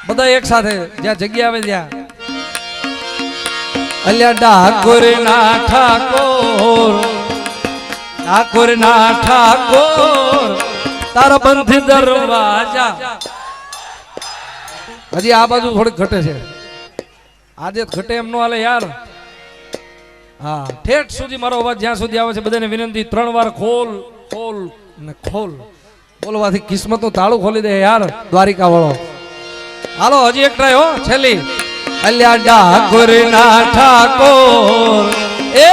બધા એક સાથે જ્યાં જગ્યા આવે ત્યાં અલ્યા ડાકોર ના ઠાકોર ઠાકોર ના ઠાકોર તારા બંધ દરવાજા હજી આ બાજુ થોડીક ઘટે છે આજે ઘટે એમ નો હાલે યાર હા ઠેઠ સુધી મારો અવાજ જ્યાં સુધી આવે છે બધાને વિનંતી 3 વાર ખોલ ખોલ ને ખોલ બોલવાથી કિસ્મત નું તાળું ખોલી દે યાર દ્વારિકા વાળો હાલો હજી એક ટ્રાય હો છેલ્લી અલ્યા ડાકોર ના ઠાકોર એ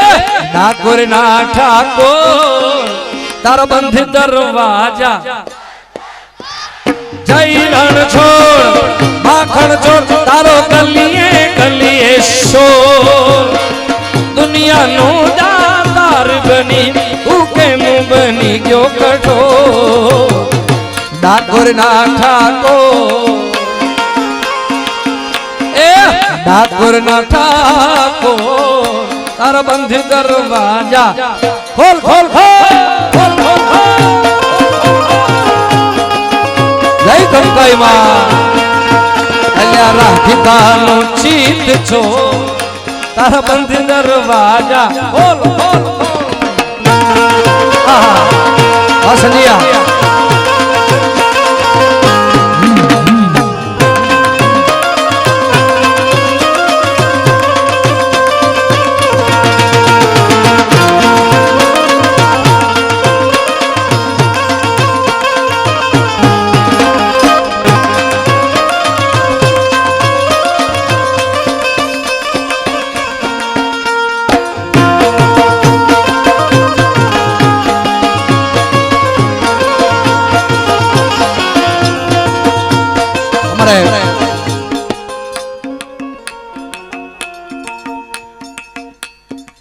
ડાકોર ના ઠાકોર તારો બંધ દરવાજા જય રણ છોડ માખણ છોડ તારો ગલીએ ગલીએ શોર દુનિયાનો દાતાર બની તું કેમ બની ગયો કઠોર ડાકોર ના ઠાકોર ડાકોર ના ઠાકોર તારા બંધ દરવાજા ખોલ ખોલ ખોલ ખોલ ખોલ જય કંકાઈ માં અલ્યા રાખીતાનું ચિત છો તારા બંધ દરવાજા ખોલ ખોલ આ સંજિયા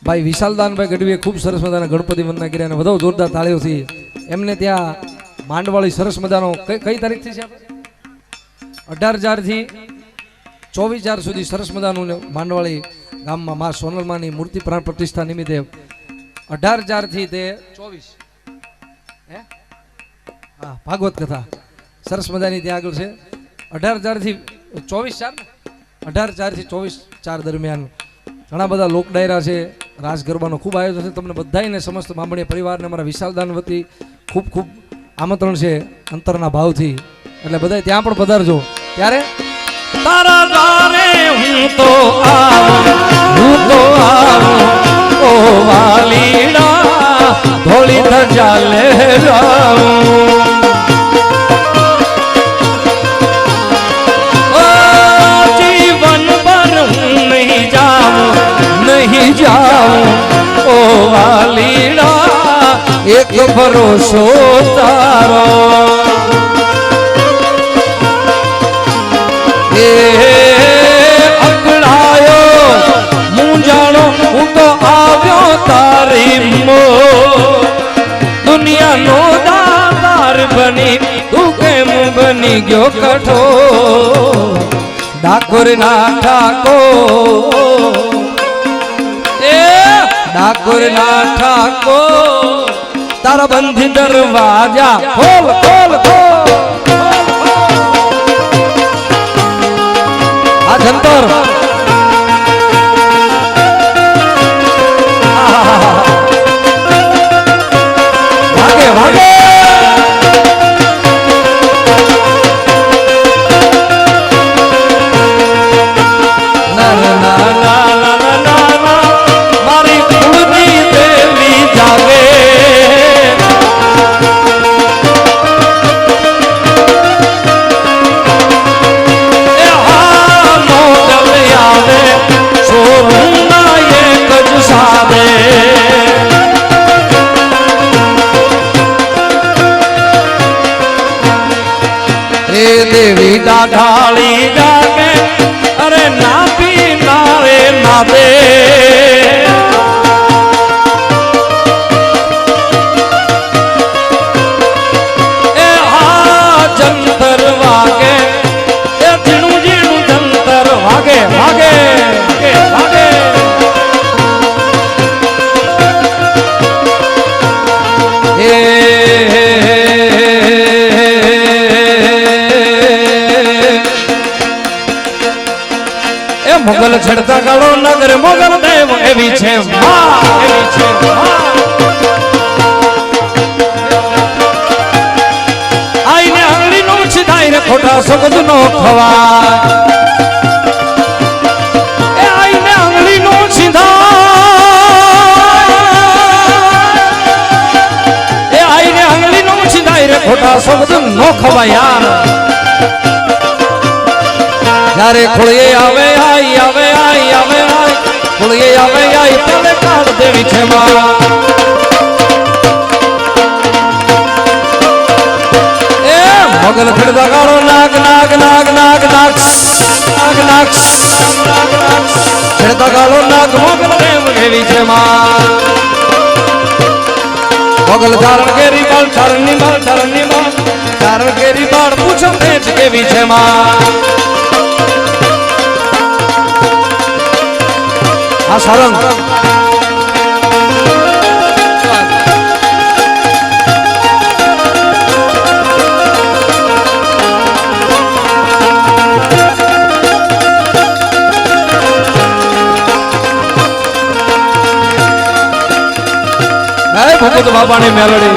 ભાઈ વિશાલદાનભાઈ ગઢવીએ ખૂબ સરસ મજાના ગણપતિ વંદના કર્યા અને વધુ જોરદાર તાળીઓથી એમને ત્યાં માંડવાળી સરસ મજાનો કઈ તારીખથી છે 18/4 થી 24/4 સુધી સરસ મજાનું માંડવાળી ગામમાં મા સોનલમાની મૂર્તિ પ્રાણ પ્રતિષ્ઠા નિમિત્તે 18/4 થી તે 24 હા ભાગવત કથા સરસ મજાની ત્યાં આગળ છે 18/4 થી 24/4 18/4 થી 24/4 દરમિયાન ઘણા બધા લોક ડાયરા છે રાસ ગરબાનો ખૂબ આયોજન છે તમને બધાને સમસ્ત મામણીય પરિવારને અમારા વિશાલદાન વતી ખૂબ ખૂબ આમંત્રણ છે અંતરના ભાવથી એટલે બધા ત્યાં પણ પધારજો ત્યારે તારા દ્વારે હું તો આવું ઓ વાલીડા ધોળી ધજા લહેરાવું नहीं जाऊं ओ वालीड़ा एक भरोसो तारो ए अकड़ायो मुंजाणो हूँ तो आव्यो तारी मो दुनिया नो दातार बनी तू केम बनी गयो कठोर ડાકોર ના ઠાકોર ડાકોર ના ઠાકોર તારા બંધ દરવાજા ખોલ ખોલ ખોલ આ જંતર ભાગે ભાગે देवी ढाली जाके अरे ना पी नारे ना दे ए हाँ जंतर वागे ए जीणू जीणू जंतर वागे वागे वागे મોગલ છડતા ગાળો નગર મોગલ દેવ એવી છે માં, એવી છે માં. આઈને આંગળી નો છિદાય રે ખોટા સબદ નો ખવાય. એ આઈને આંગળી નો છિદાય, એ આઈને આંગળી નો છિદાય રે ખોટા સબદ નો ખવાય યાર. જ્યારે ખોળીએ આવે આઈ આવે આઈ આવે આઈ ખોળીએ આવે આઈ તને કાઢ દેવી છે માં. એ મોગલ ખડતા ગાળો નાગ નાગ નાગ નાગ નાગ નાગ નાગ ખડતા ગાળો નાગ મોગલ દેવ એવી છે માં. મોગલ ધારણ કેરી બાળ ચારણ ની બાળ ચારણ ની બાળ ચારણ કેરી બાળ પૂછો તેજ કેવી છે માં. આ સારંગ ભગત બાપાની મેલડી.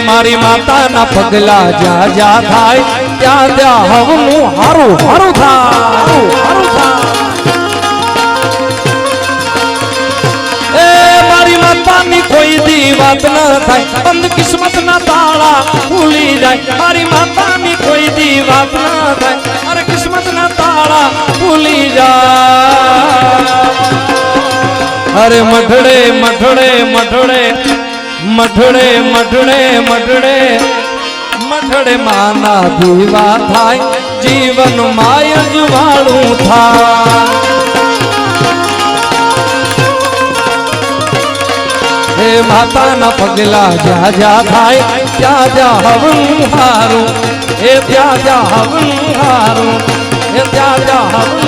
મારી માતાના પગલા જ્યાં જ્યાં થાય ત્યાં ત્યાં હવનું હારું હારું થાય, હારું થાય. એ મારી માતાની કોઈ દી વાત ન થાય બંધ કિસ્મત ના તાળા ખુલી જાય. મારી માતાની કોઈ દી વાત ન થાય અરે કિસ્મત ના તાળા ખુલી જાય. અરે મઠડે મઠડે મઠડે મઠડે મઠડે મઠડે મઠડે માના દીવા થાય જીવન માય જવાળું થાય. હે માતાના પગલા જ્યાં જ્યાં થાય ત્યાં ત્યાં હવન હારું, એ ત્યાં ત્યાં હવન હારું, એ ત્યાં ત્યાં હવન